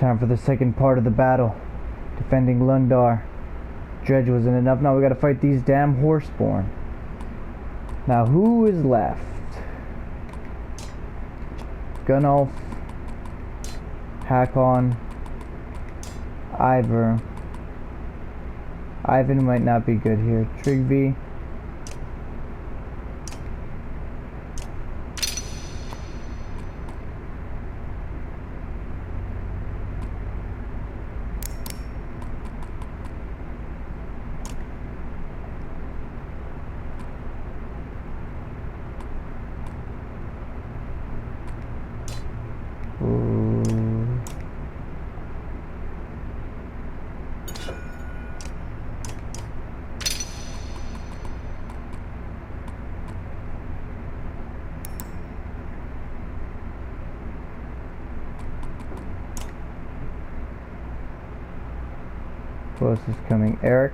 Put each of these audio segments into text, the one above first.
Time for the second part of the battle. Defending Lundar. Dredge wasn't enough. Now we gotta fight these damn horseborn. Now who is left? Gunnulf. Hakon. Ivar. Ivan might not be good here. Trigby. Who else is coming? Eric.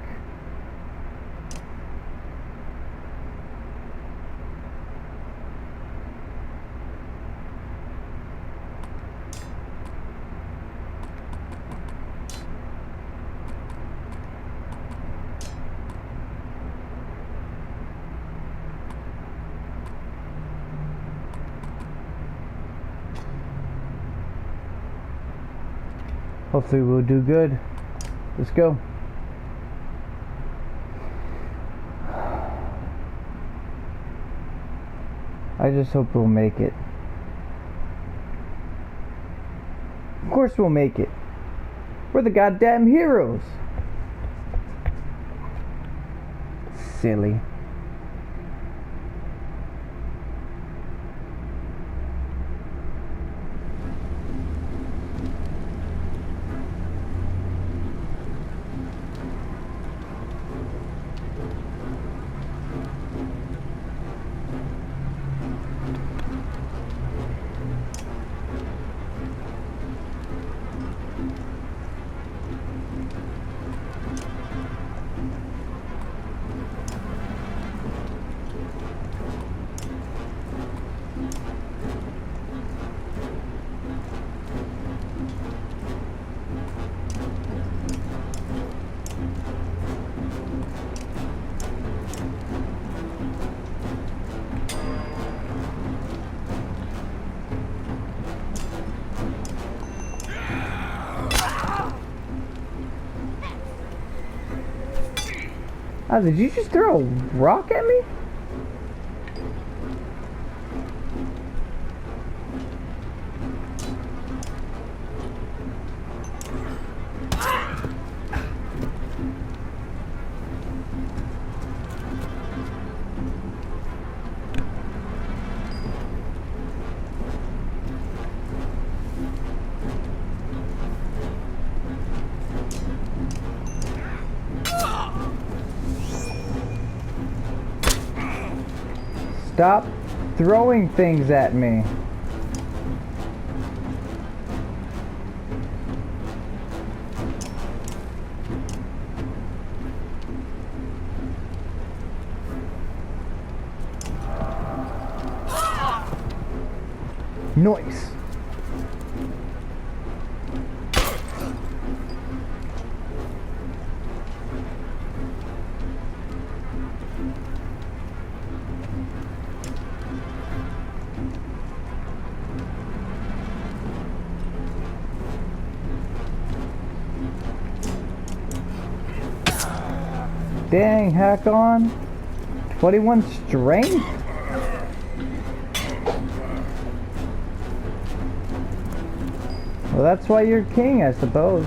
Hopefully we'll do good. Let's go. I just hope we'll make it. Of course we'll make it. We're the goddamn heroes. Silly. Oh, did you just throw a rock at me? Stop throwing things at me. Noise. Dang, Hakon. 21 strength? Well, that's why you're king, I suppose.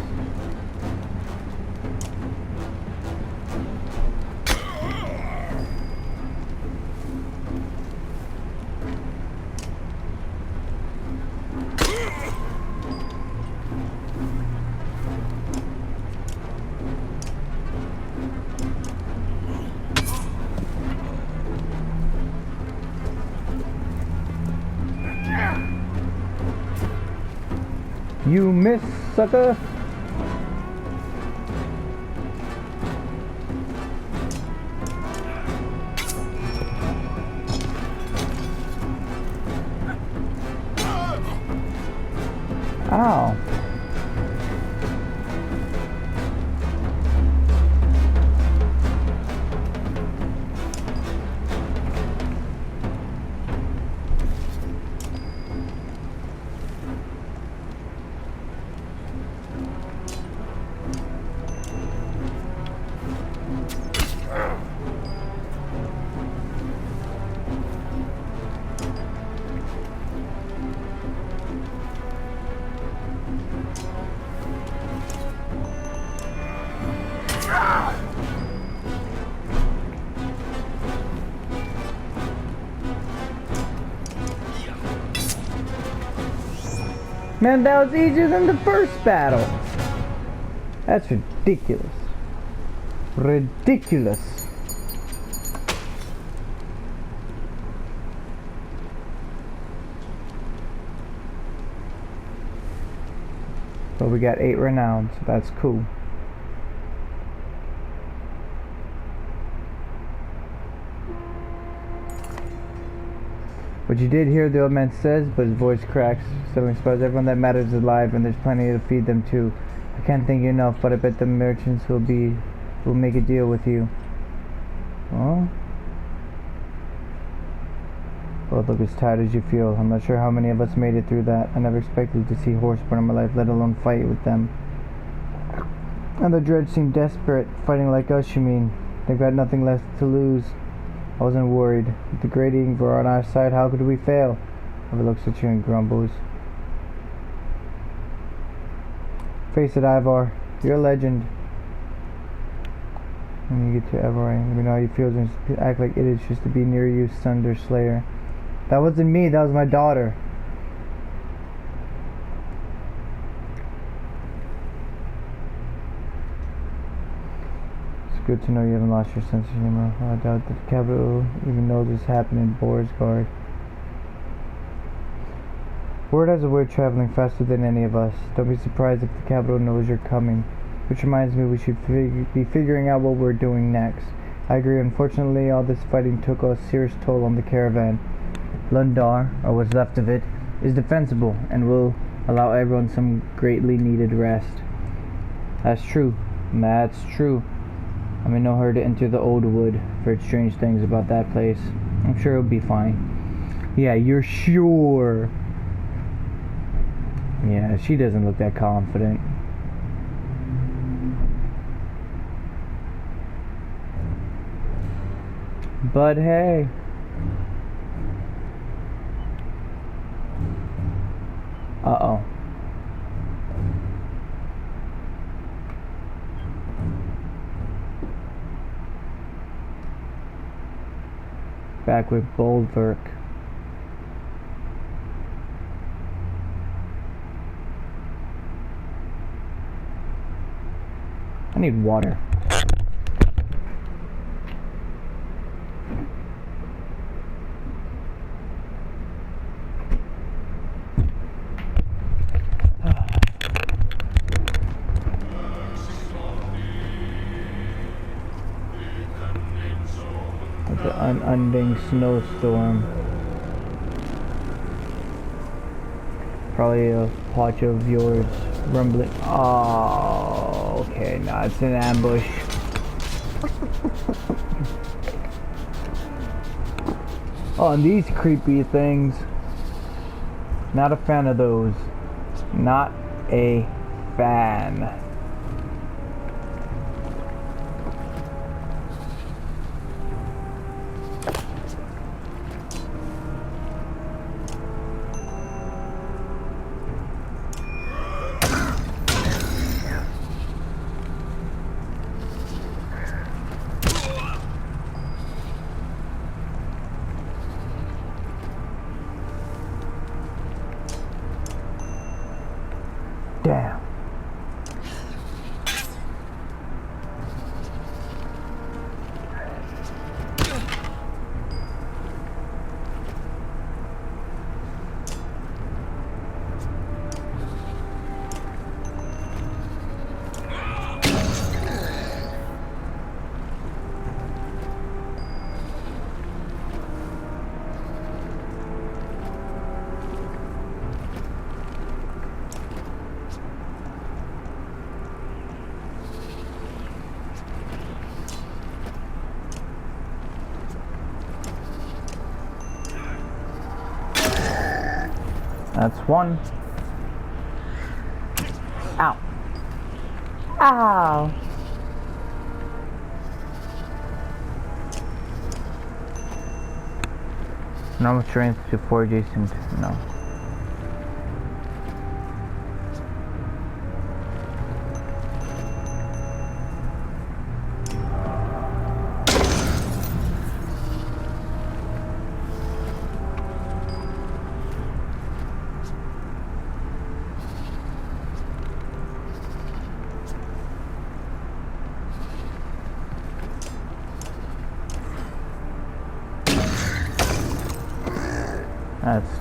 You miss, sucker! Ow! Man, that was easier than the first battle. That's ridiculous. Ridiculous. But we got 8 renown, so that's cool. What you did hear, the old man says, but his voice cracks. Suddenly suppose everyone that matters is alive, and there's plenty to feed them too. I can't thank you enough, but I bet the merchants will make a deal with you. Oh? Both look as tired as you feel. I'm not sure how many of us made it through that. I never expected to see horseborn in my life, let alone fight with them. And the Dredge seem desperate. Fighting like us, you mean? They've got nothing left to lose. I wasn't worried. With the great Ingvar on our side, how could we fail? Ever looks at you and grumbles. Face it, Ivar. You're a legend. When you get to Every, let me know how you feel and act like idiots just to be near you, Thunder Slayer. That wasn't me, that was my daughter. It's good to know you haven't lost your sense of humor. I doubt that the capital even knows this happened in Borsgard. Word has a way of traveling faster than any of us. Don't be surprised if the capital knows you're coming. Which reminds me, we should be figuring out what we're doing next. I agree, unfortunately all this fighting took a serious toll on the caravan. Lundar, or what's left of it, is defensible and will allow everyone some greatly needed rest. That's true. That's true. I'm in no hurry to enter the old wood. I've heard strange things about that place. I'm sure it'll be fine. Yeah, you're sure. Yeah, she doesn't look that confident. But hey. Uh-oh. Back with Boldverk. I need water. An unending snowstorm. Probably a patch of yours rumbling. Oh, okay, no, it's an ambush. Oh, and these creepy things. Not a fan of those. Not a fan. Damn. That's one. Ow. Ow. Normal strength to 4 adjacent. No.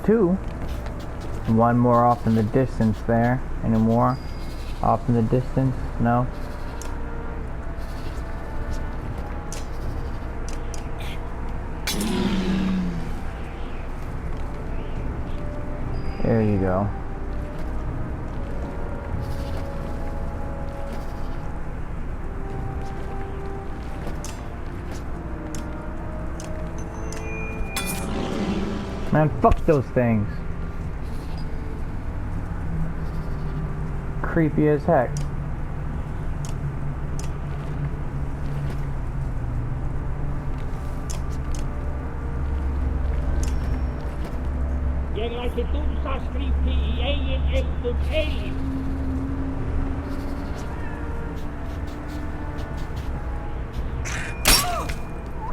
two. One more off in the distance there. Any more off in the distance? No? There you go. Man, fuck those things. Creepy as heck.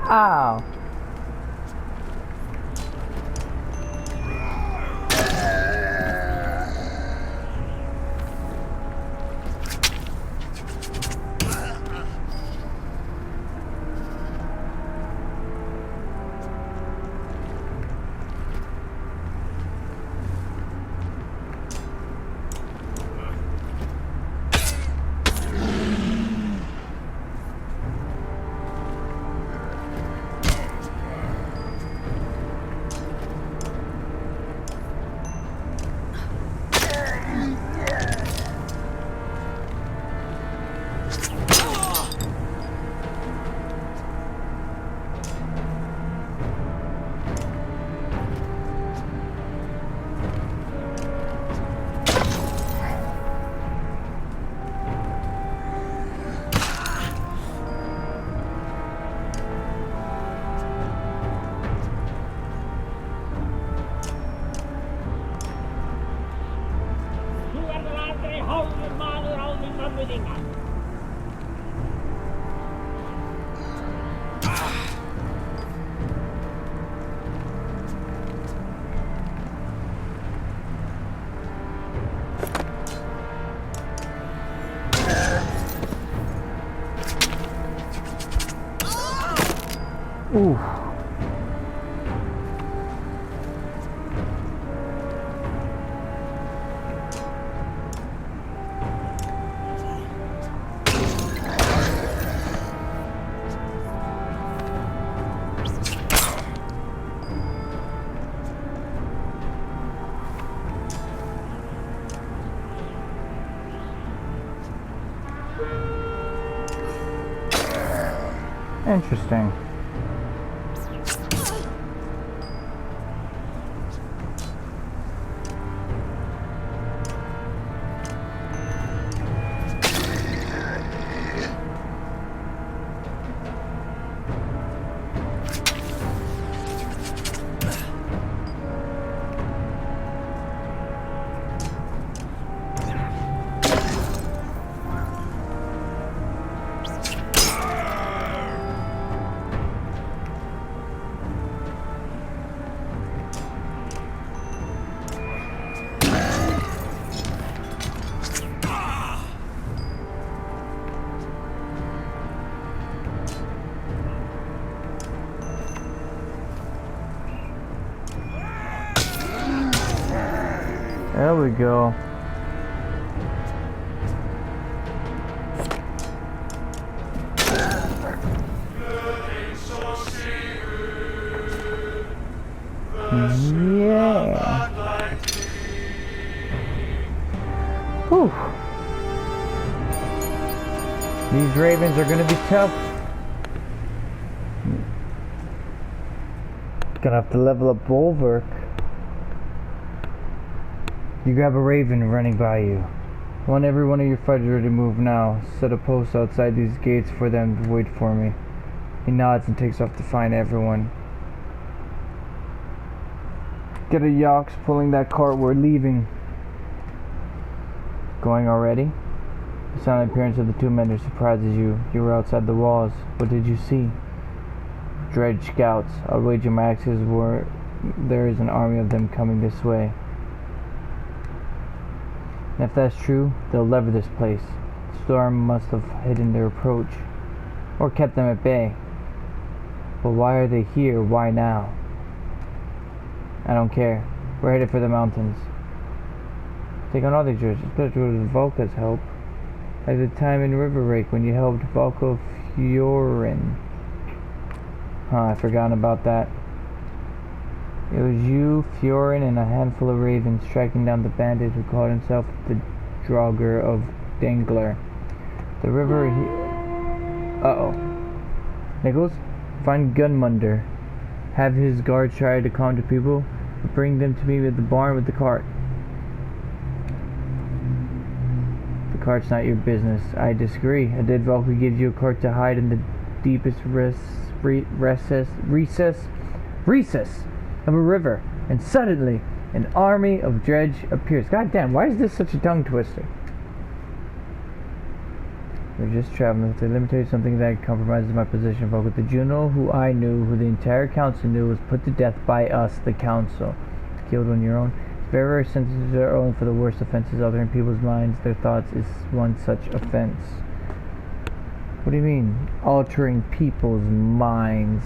Ow. Ooh. Interesting. There we go. Yeah. Whew. These ravens are gonna be tough. Gonna have to level up Bulwark. You grab a raven running by you. Want every one of your fighters ready to move now. Set a post outside these gates for them to wait for me. He nods and takes off to find everyone. Get a Yox pulling that cart, we're leaving. Going already? The silent appearance of the two men surprises you. You were outside the walls. What did you see? Dredge scouts. I'll wager my axes were there is an army of them coming this way. And if that's true, they'll lever this place. The storm must have hidden their approach, or kept them at bay. But why are they here? Why now? I don't care. We're headed for the mountains. Take on all these dredges, especially with Volka's help. At the time in River Rake when you helped Volko Fiorin. Huh, I've forgotten about that. It was you, Fiorin, and a handful of ravens tracking down the bandit who called himself the Draugr of Dangler. The river Uh-oh. Nichols, find Gunmunder. Have his guards try to calm the people, but bring them to me at the barn with the cart. The cart's not your business. I disagree. A dead Valkyrie gives you a cart to hide in the deepest recess of a river, and suddenly an army of Dredge appears. God damn, why is this such a tongue twister? We're just traveling. If they let me tell you something that compromises my position, Volk. The Juno who I knew, who the entire council knew, was put to death by us, the council. Killed on your own. Very sentences are only for the worst offenses, altering people's minds, their thoughts is one such offense. What do you mean, altering people's minds?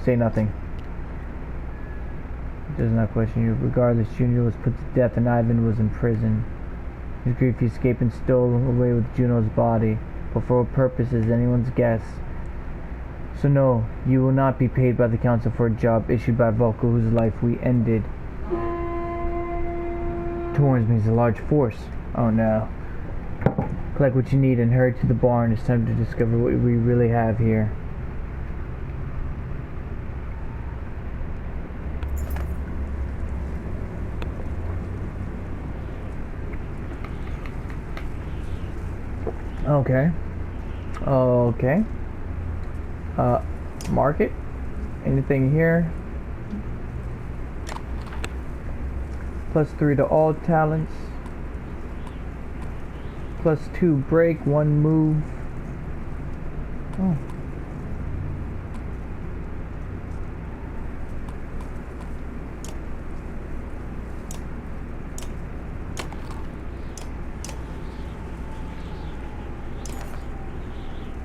Say nothing. Does not question you. Regardless, Junior was put to death and Ivan was in prison. His grief he escaped and stole away with Juno's body, but for what purpose is anyone's guess. So no, you will not be paid by the council for a job issued by Volko whose life we ended. Torrens means a large force. Oh no. Collect what you need and hurry to the barn. It's time to discover what we really have here. Okay. Okay. Market. Anything here? +3 to all talents. +2 break, 1 move. Oh.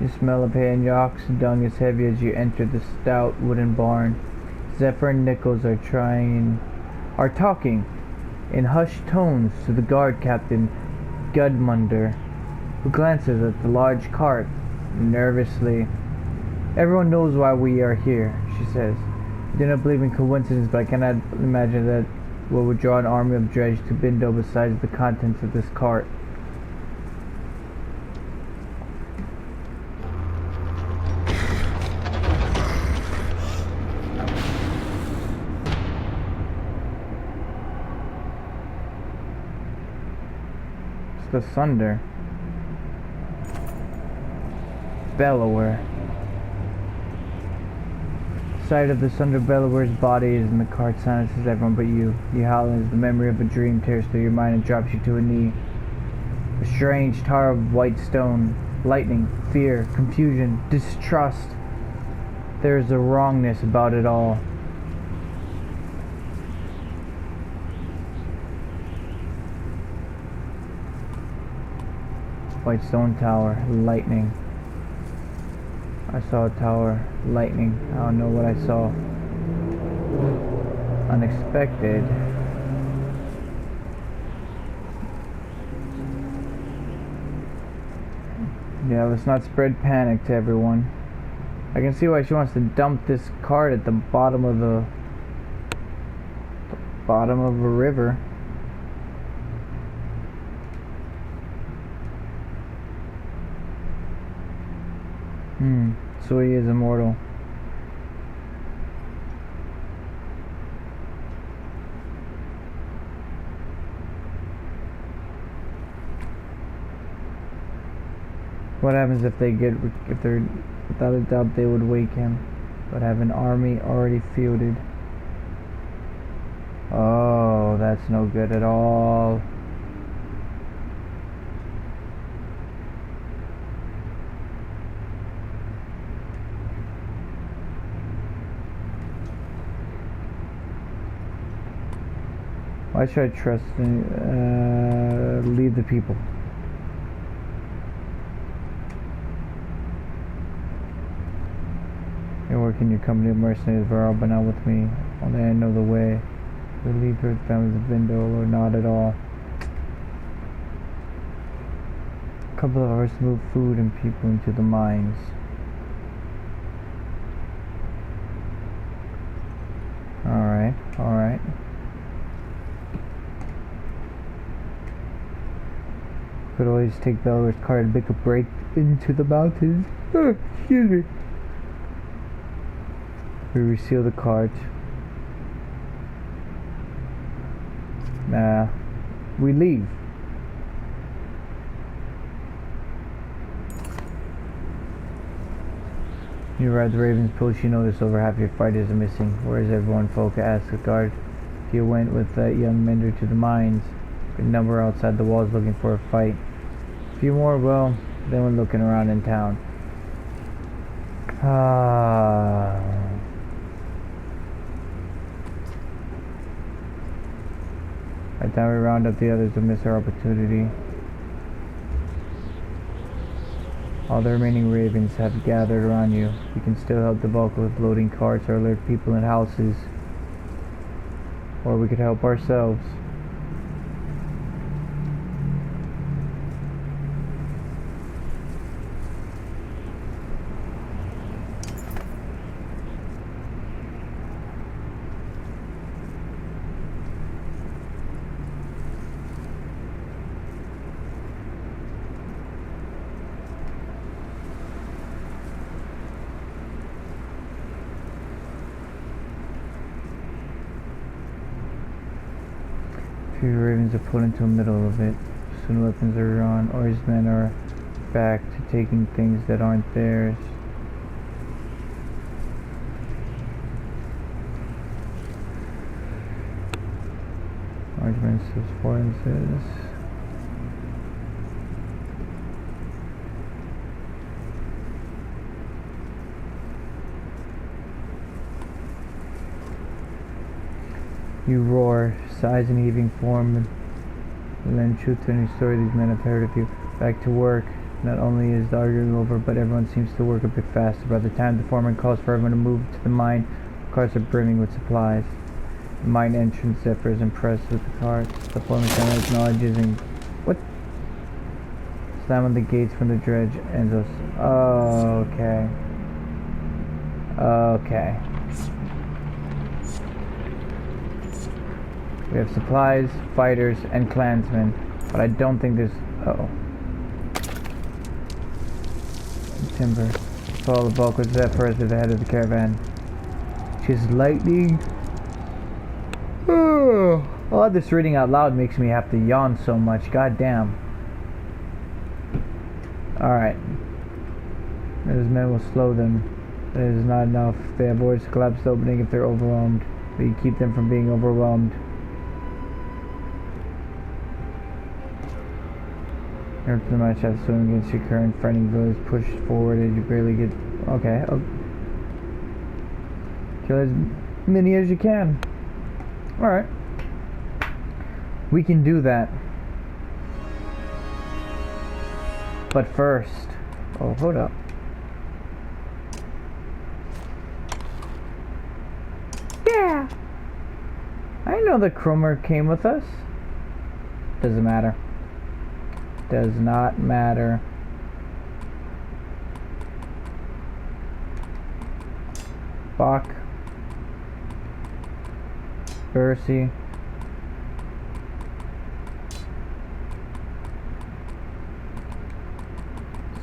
You smell of hay and your ox dung is heavy as you enter the stout wooden barn. Zephyr and Nichols are talking in hushed tones to the guard captain Gudmunder, who glances at the large cart nervously. Everyone knows why we are here, she says. I do not believe in coincidence, but I cannot imagine that what would draw an army of Dredge to Bindal besides the contents of this cart. The Sunder. Bellower. Sight of the Sunder Bellower's body is in the cart silences everyone but you. You howl as the memory of a dream tears through your mind and drops you to a knee. A strange tower of white stone. Lightning, fear, confusion, distrust. There is a wrongness about it all. White stone tower, lightning. I saw a tower, lightning. I don't know what I saw. Unexpected. Yeah, let's not spread panic to everyone. I can see why she wants to dump this cart at the bottom of a river. So he is immortal. What happens if they're, without a doubt they would wake him, but have an army already fielded. Oh, that's no good at all. Why should I trust lead the people? It works work in your company of mercenaries Varel, but not with me. Only I know the way. We leave here with the families of Bindal, or not at all. A couple of hours to move food and people into the mines. Alright, alright. Could always take Beller's car and make a break into the mountains. Oh, excuse me. We reseal the cart. We leave. You arrive at the Raven's Post, you notice over half your fighters are missing. Where is everyone, folk? Asked the guard. If you went with that young mender to the mines, a good number outside the walls looking for a fight. A few more, well, they went looking around in town. By the time we round up the others, we'll miss our opportunity. All the remaining ravens have gathered around you. You can still help the bulk with loading carts or alert people in houses. Or we could help ourselves. Few ravens are put into the middle of it. Soon weapons are drawn, or his men are back to taking things that aren't theirs. Arguments of affordances. You roar, sighs in heaving form, and lend truth to any story these men have heard of you. Back to work. Not only is the arguing over, but everyone seems to work a bit faster. By the time the foreman calls for everyone to move to the mine, carts are brimming with supplies. The mine entrance, Zephyr is impressed with the carts. The foreman acknowledges and... What? Slam on the gates from the dredge ends us. Oh, okay. Okay. We have supplies, fighters, and clansmen, but I don't think there's... Uh-oh. Timber. Follow the bulk with Zephyr to the head of the caravan. She's lightning. Oh, this reading out loud makes me have to yawn so much. God damn. Alright. Those men will slow them. That is not enough. They have orders to collapse the opening if they're overwhelmed. But you keep them from being overwhelmed. After the match, have swim against your current fighting village. Push forward as you barely get... Okay. Kill as many as you can. Alright. We can do that. But first... Oh, hold up. Yeah! I know the Cromer came with us. Doesn't matter. Does not matter. Bach. Bercy.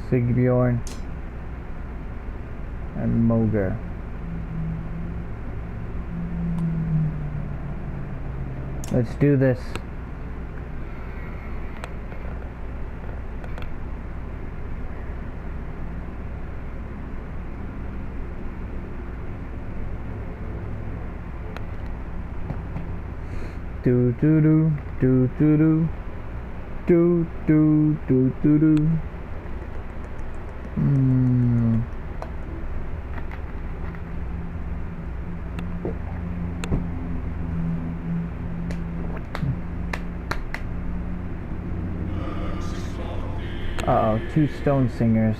Sigbjorn. And Moger. Let's do this. Do do do do do do do do do do do. Uh-oh, two stone singers.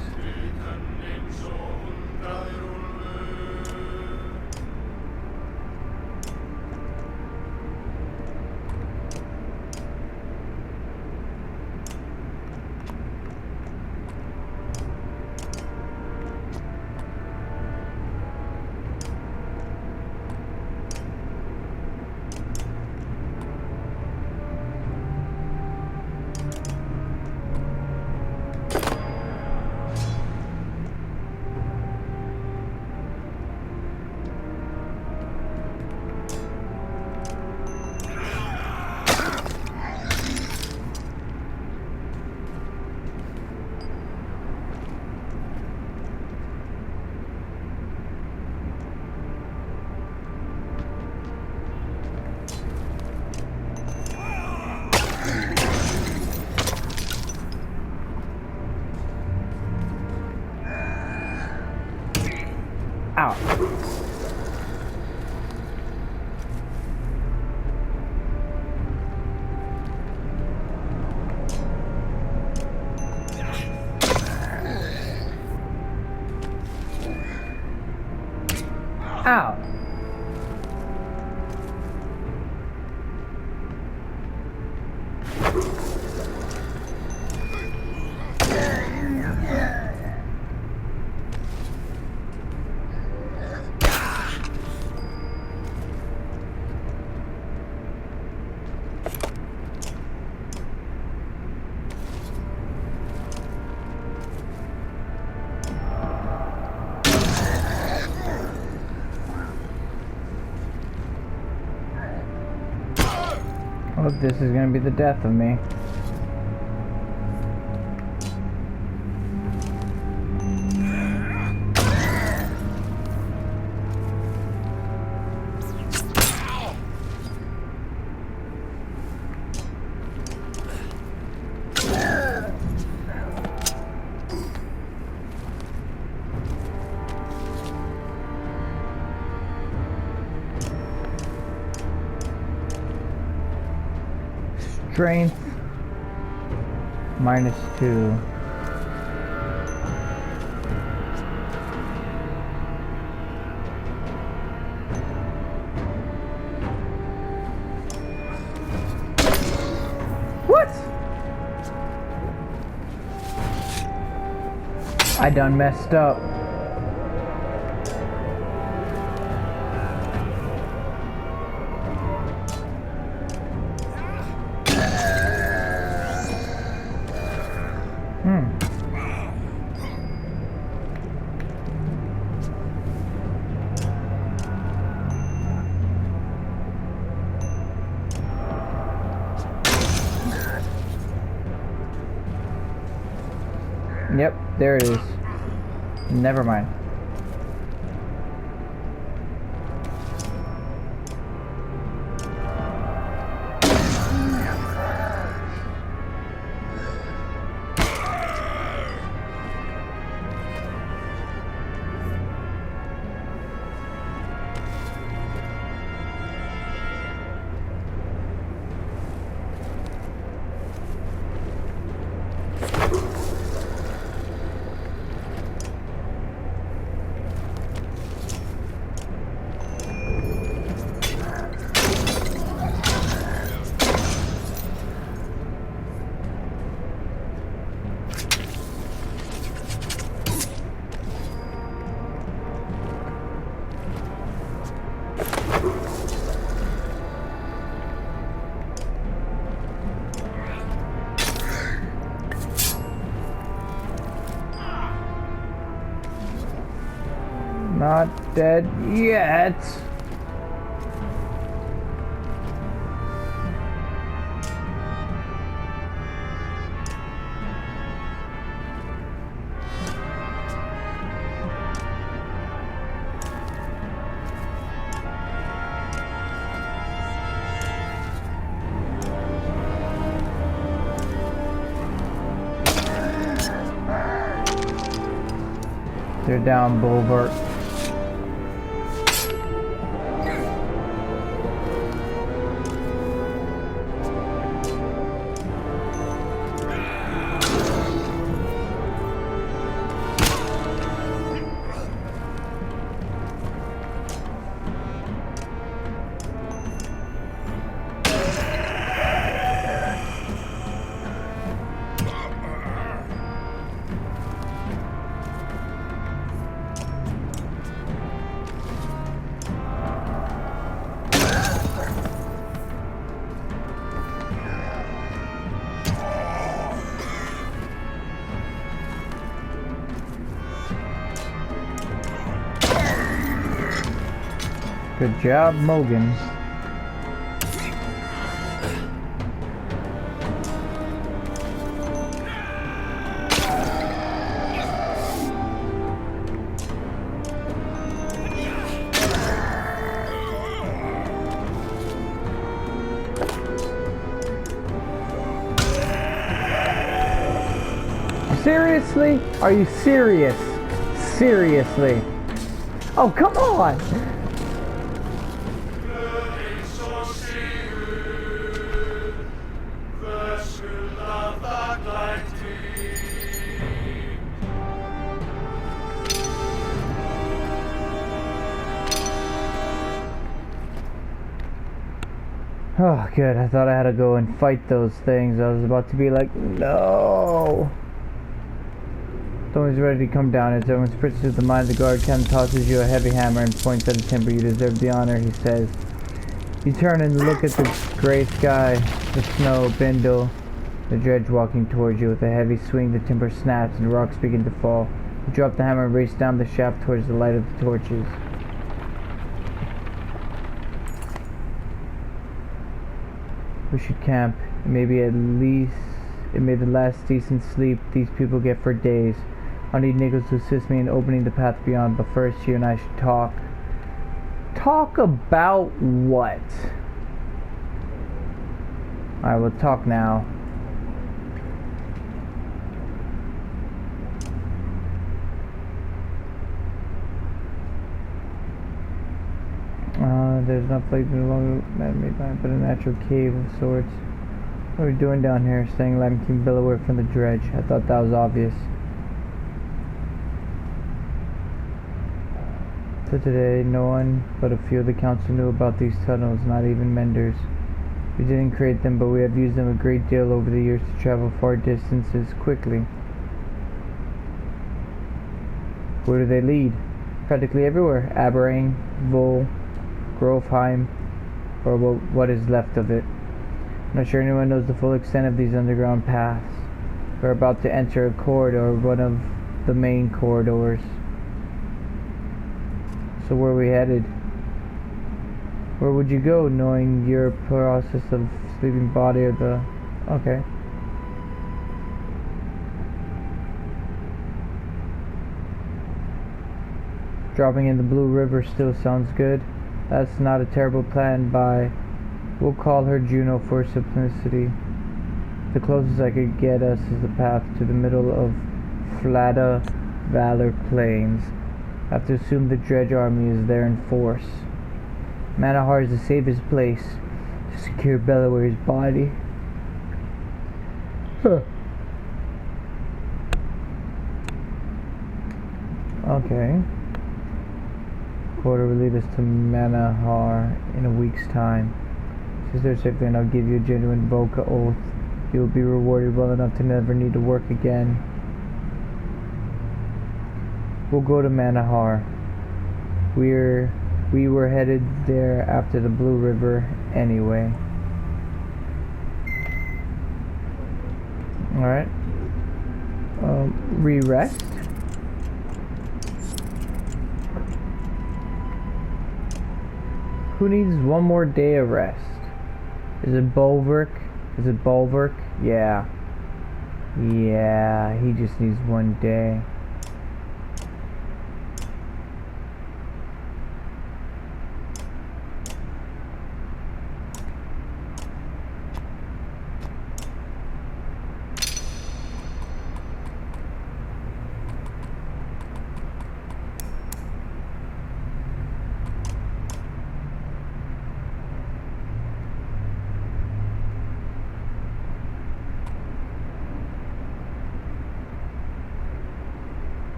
Oh, this is gonna be the death of me. Strength -2. What? I done messed up. Yep, there it is. Never mind. Not dead yet. They're down, Bulwark. Good job, Mogan. Seriously? Are you serious? Seriously? Oh, come on! Oh, good. I thought I had to go and fight those things. I was about to be like, no! Someone's ready to come down. As everyone sprints through the mine, the guard captain tosses you a heavy hammer and points at the timber. You deserve the honor, he says. You turn and look at the gray sky, the snow, Bindal, the dredge walking towards you. With a heavy swing, the timber snaps and rocks begin to fall. You drop the hammer and race down the shaft towards the light of the torches. We should camp. It may the last decent sleep these people get for days. I'll need Nichols to assist me in opening the path beyond, but first you and I should talk. Talk about what? Alright, we'll talk now. There's not like no longer man-made land, but a natural cave of sorts. What are we doing down here? Staying alive and keeping Bill away from the dredge. I thought that was obvious. So today, no one but a few of the council knew about these tunnels, not even Menders. We didn't create them, but we have used them a great deal over the years to travel far distances quickly. Where do they lead? Practically everywhere. Aberrain, Vol, Grovheim, or what is left of it. I'm not sure anyone knows the full extent of these underground paths. We're about to enter a corridor, one of the main corridors. So where are we headed? Where would you go, knowing your process of sleeping body or the... Okay. Dropping in the Blue River still sounds good. That's not a terrible plan by... We'll call her Juno for simplicity. The closest I could get us is the path to the middle of Flata Valor Plains. I have to assume the Dredge army is there in force. Manahar is the safest place to secure Belaware's body. Huh. Okay. Quarter will lead us to Manahar in a week's time. Since they're safely, and I'll give you a genuine Boca oath. You will be rewarded well enough to never need to work again. We'll go to Manahar. We were headed there after the Blue River anyway. Alright. Re-rest. Who needs one more day of rest? Is it Bulwark? Is it Bulwark? Yeah. Yeah, he just needs one day.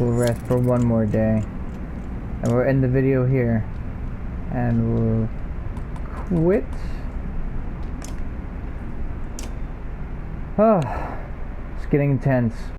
We'll rest for one more day. And we'll end the video here. And we'll quit. Oh, it's getting intense.